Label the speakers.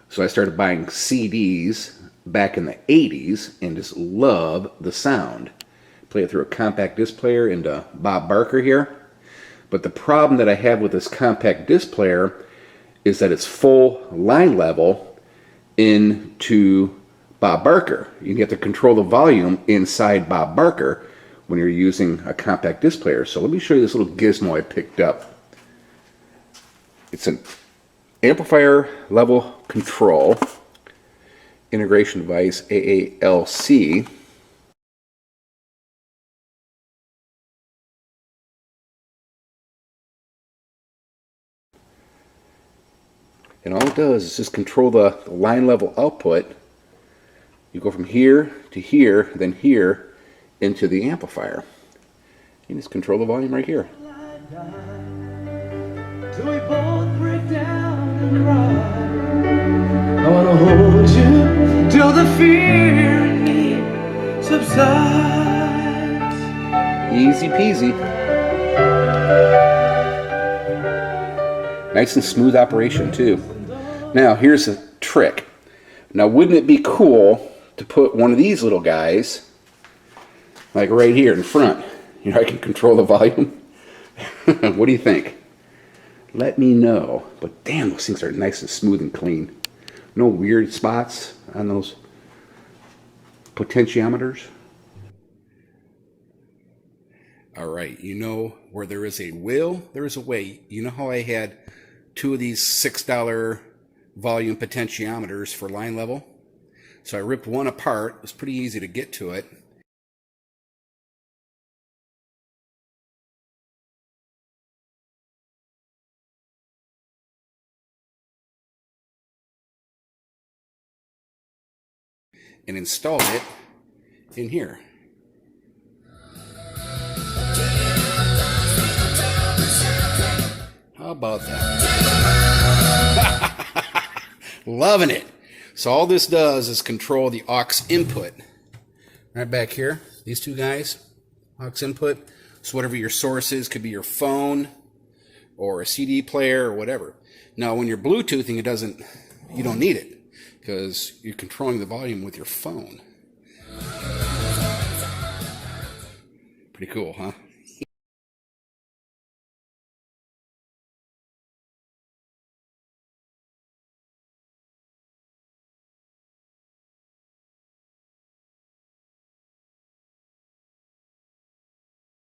Speaker 1: So I started buying CDs back in the 80s and just love the sound. Play it through a compact disc player into Bob Barker here. But the problem that I have with this compact disc player is that it's full line level into Bob Barker. You have to control the volume inside Bob Barker when you're using a compact disc player. So let me show you this little gizmo I picked up. It's an amplifier level control integration device, AALC. And all it does is just control the line level output. You go from here to here, then here into the amplifier. You just control the volume right here. Till we both break down and cry. I wanna hold you till the fear in me subsides. Easy peasy. Nice and smooth operation too. Now here's a trick. Now wouldn't it be cool to put one of these little guys like right here in front? You know, I can control the volume. What do you think? Let me know. But damn, those things are nice and smooth and clean. No weird spots on those potentiometers. All right, you know where there is a will, there is a way. You know how I had two of these $6 volume potentiometers for line level? So I ripped one apart. It was pretty easy to get to it. And installed it in here. How about that? Loving it. So all this does is control the aux input. Right back here, these two guys, aux input. So whatever your source is, could be your phone or a CD player or whatever. Now when you're Bluetoothing, you don't need it because you're controlling the volume with your phone. Pretty cool, huh?